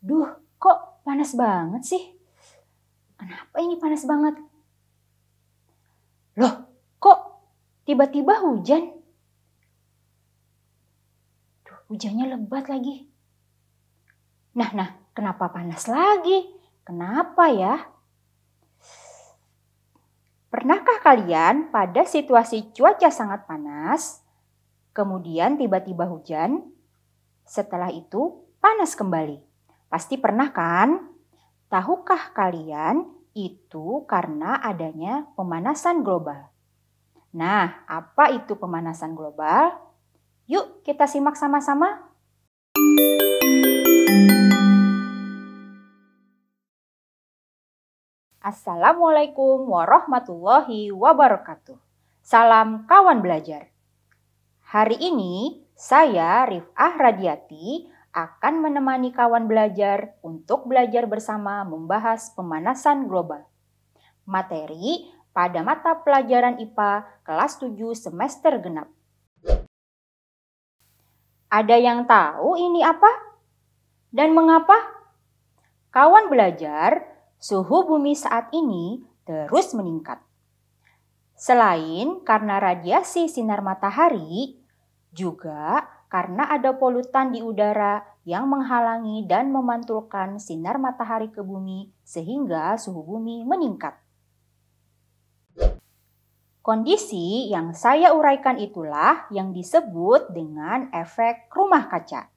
Duh, kok panas banget sih? Kenapa ini panas banget? Loh, kok tiba-tiba hujan? Duh, hujannya lebat lagi. Nah, kenapa panas lagi? Kenapa ya? Pernahkah kalian pada situasi cuaca sangat panas, kemudian tiba-tiba hujan, setelah itu panas kembali? Pasti pernah kan? Tahukah kalian itu karena adanya pemanasan global? Nah, apa itu pemanasan global? Yuk kita simak sama-sama. Assalamualaikum warahmatullahi wabarakatuh. Salam kawan belajar. Hari ini saya Rif'ah Radiati akan menemani kawan belajar untuk belajar bersama membahas pemanasan global. Materi pada mata pelajaran IPA kelas 7 semester genap. Ada yang tahu ini apa? Dan mengapa? Kawan belajar, suhu bumi saat ini terus meningkat. Selain karena radiasi sinar matahari, juga karena ada polutan di udara yang menghalangi dan memantulkan sinar matahari ke bumi sehingga suhu bumi meningkat. Kondisi yang saya uraikan itulah yang disebut dengan efek rumah kaca.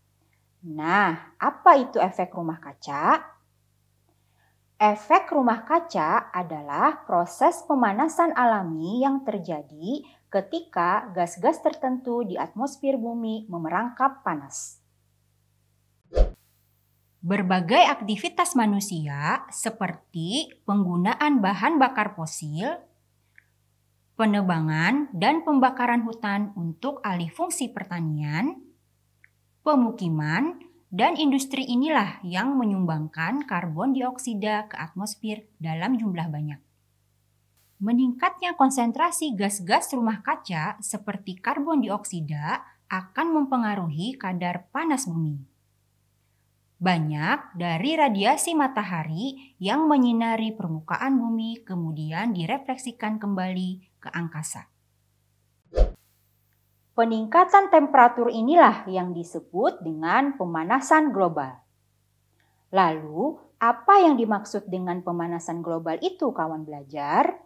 Nah, apa itu efek rumah kaca? Efek rumah kaca adalah proses pemanasan alami yang terjadi ketika gas-gas tertentu di atmosfer bumi memerangkap panas. Berbagai aktivitas manusia seperti penggunaan bahan bakar fosil, penebangan dan pembakaran hutan untuk alih fungsi pertanian, pemukiman, dan industri inilah yang menyumbangkan karbon dioksida ke atmosfer dalam jumlah banyak. Meningkatnya konsentrasi gas-gas rumah kaca seperti karbon dioksida akan mempengaruhi kadar panas bumi. Banyak dari radiasi matahari yang menyinari permukaan bumi kemudian direfleksikan kembali ke angkasa. Peningkatan temperatur inilah yang disebut dengan pemanasan global. Lalu, apa yang dimaksud dengan pemanasan global itu, kawan belajar?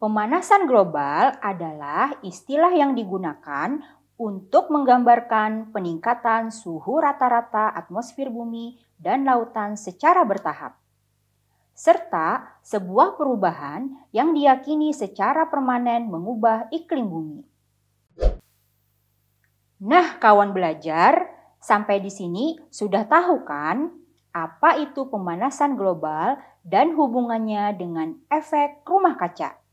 Pemanasan global adalah istilah yang digunakan untuk menggambarkan peningkatan suhu rata-rata atmosfer bumi dan lautan secara bertahap, serta sebuah perubahan yang diyakini secara permanen mengubah iklim bumi. Nah, kawan belajar, sampai di sini sudah tahu kan apa itu pemanasan global dan hubungannya dengan efek rumah kaca?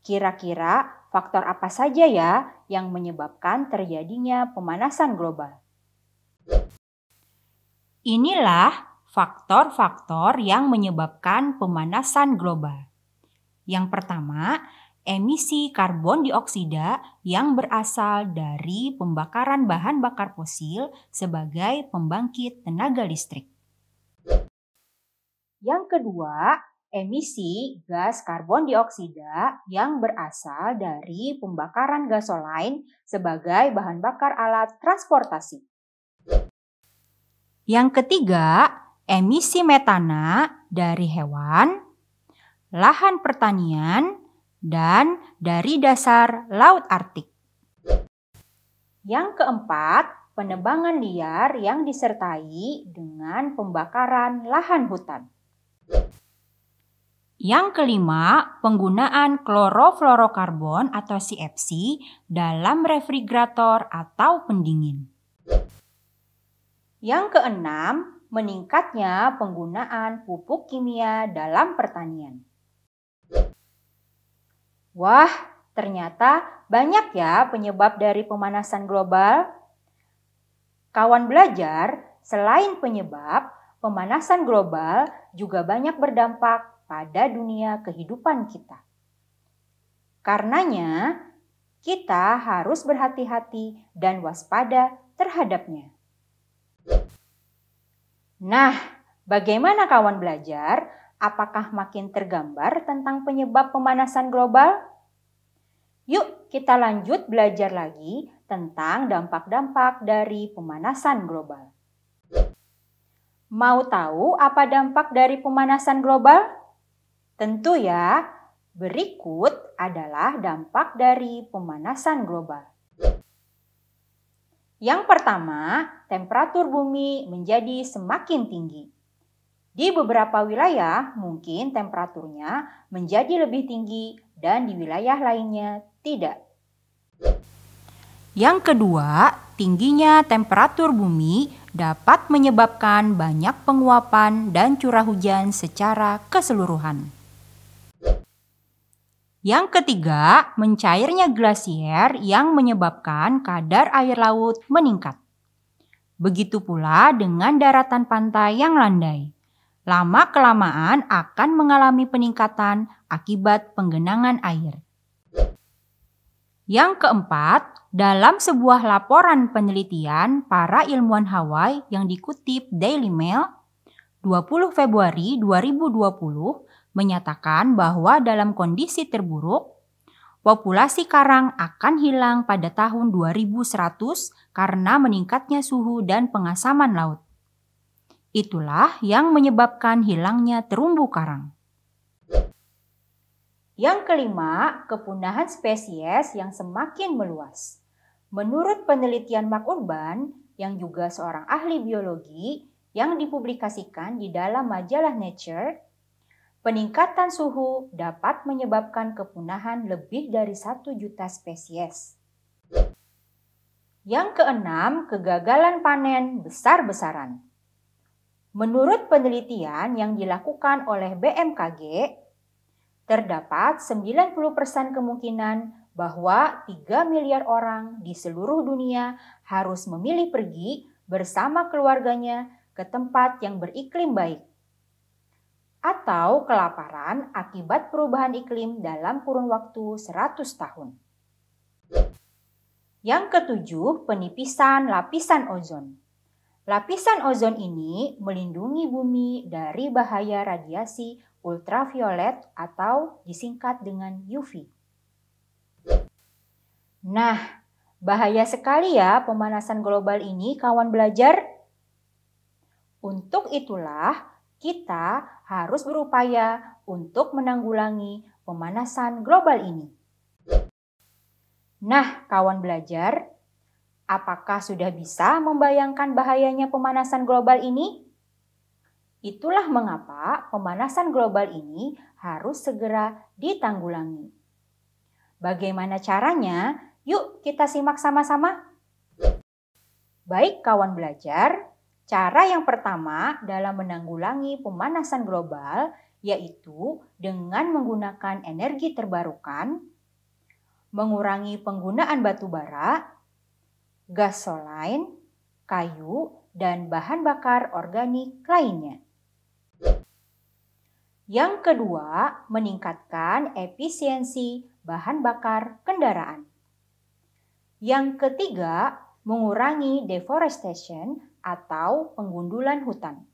Kira-kira faktor apa saja ya yang menyebabkan terjadinya pemanasan global? Inilah faktor-faktor yang menyebabkan pemanasan global. Yang pertama, emisi karbon dioksida yang berasal dari pembakaran bahan bakar fosil sebagai pembangkit tenaga listrik. Yang kedua, emisi gas karbon dioksida yang berasal dari pembakaran gasoline sebagai bahan bakar alat transportasi. Yang ketiga, emisi metana dari hewan, lahan pertanian, dan dari dasar laut Arktik. Yang keempat, penebangan liar yang disertai dengan pembakaran lahan hutan. Yang kelima, penggunaan klorofluorokarbon atau CFC dalam refrigerator atau pendingin. Yang keenam, meningkatnya penggunaan pupuk kimia dalam pertanian. Wah, ternyata banyak ya penyebab dari pemanasan global. Kawan belajar, selain penyebab, pemanasan global juga banyak berdampak pada dunia kehidupan kita. Karenanya, kita harus berhati-hati dan waspada terhadapnya. Nah, bagaimana kawan belajar? Apakah makin tergambar tentang penyebab pemanasan global? Yuk kita lanjut belajar lagi tentang dampak-dampak dari pemanasan global. Mau tahu apa dampak dari pemanasan global? Tentu ya, berikut adalah dampak dari pemanasan global. Yang pertama, temperatur bumi menjadi semakin tinggi. Di beberapa wilayah mungkin temperaturnya menjadi lebih tinggi dan di wilayah lainnya tidak. Yang kedua, tingginya temperatur bumi dapat menyebabkan banyak penguapan dan curah hujan secara keseluruhan. Yang ketiga, mencairnya glasier yang menyebabkan kadar air laut meningkat. Begitu pula dengan daratan pantai yang landai. Lama-kelamaan akan mengalami peningkatan akibat penggenangan air. Yang keempat, dalam sebuah laporan penelitian para ilmuwan Hawaii yang dikutip Daily Mail, 20 Februari 2020 menyatakan bahwa dalam kondisi terburuk, populasi karang akan hilang pada tahun 2100 karena meningkatnya suhu dan pengasaman laut. Itulah yang menyebabkan hilangnya terumbu karang. Yang kelima, kepunahan spesies yang semakin meluas. Menurut penelitian Mark Urban, yang juga seorang ahli biologi yang dipublikasikan di dalam majalah Nature, peningkatan suhu dapat menyebabkan kepunahan lebih dari 1 juta spesies. Yang keenam, kegagalan panen besar-besaran. Menurut penelitian yang dilakukan oleh BMKG, terdapat 90% kemungkinan bahwa 3 miliar orang di seluruh dunia harus memilih pergi bersama keluarganya ke tempat yang beriklim baik, atau kelaparan akibat perubahan iklim dalam kurun waktu 100 tahun. Yang ketujuh, penipisan lapisan ozon. Lapisan ozon ini melindungi bumi dari bahaya radiasi ultraviolet atau disingkat dengan UV. Nah, bahaya sekali ya pemanasan global ini kawan belajar. Untuk itulah kita harus berupaya untuk menanggulangi pemanasan global ini. Nah, kawan belajar, apakah sudah bisa membayangkan bahayanya pemanasan global ini? Itulah mengapa pemanasan global ini harus segera ditanggulangi. Bagaimana caranya? Yuk kita simak sama-sama. Baik kawan belajar, cara yang pertama dalam menanggulangi pemanasan global yaitu dengan menggunakan energi terbarukan, mengurangi penggunaan batu bara, gas solain, kayu, dan bahan bakar organik lainnya. Yang kedua, meningkatkan efisiensi bahan bakar kendaraan. Yang ketiga, mengurangi deforestation atau penggundulan hutan.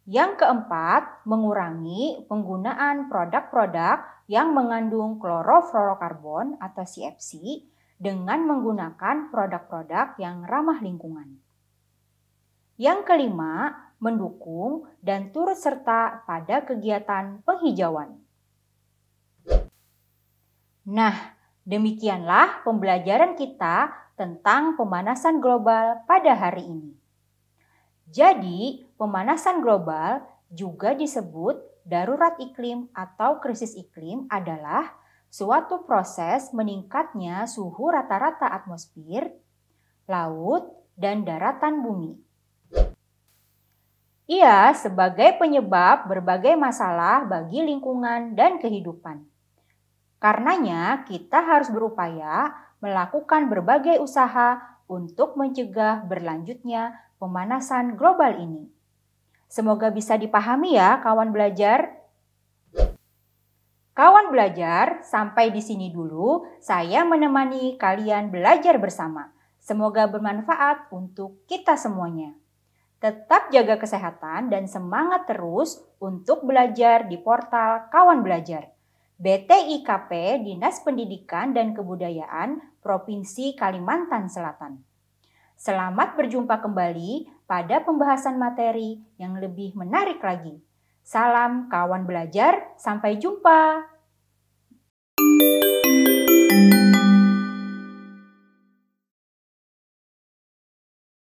Yang keempat, mengurangi penggunaan produk-produk yang mengandung klorofluorokarbon atau CFC dengan menggunakan produk-produk yang ramah lingkungan. Yang kelima, mendukung dan turut serta pada kegiatan penghijauan. Nah, demikianlah pembelajaran kita tentang pemanasan global pada hari ini. Jadi, pemanasan global juga disebut darurat iklim atau krisis iklim adalah suatu proses meningkatnya suhu rata-rata atmosfer, laut, dan daratan bumi. Ia sebagai penyebab berbagai masalah bagi lingkungan dan kehidupan. Karenanya, kita harus berupaya melakukan berbagai usaha untuk mencegah berlanjutnya pemanasan global ini. Semoga bisa dipahami ya kawan belajar. Kawan belajar, sampai di sini dulu saya menemani kalian belajar bersama. Semoga bermanfaat untuk kita semuanya. Tetap jaga kesehatan dan semangat terus untuk belajar di portal Kawan Belajar. BTIKP Dinas Pendidikan dan Kebudayaan Provinsi Kalimantan Selatan. Selamat berjumpa kembali pada pembahasan materi yang lebih menarik lagi. Salam kawan belajar, sampai jumpa.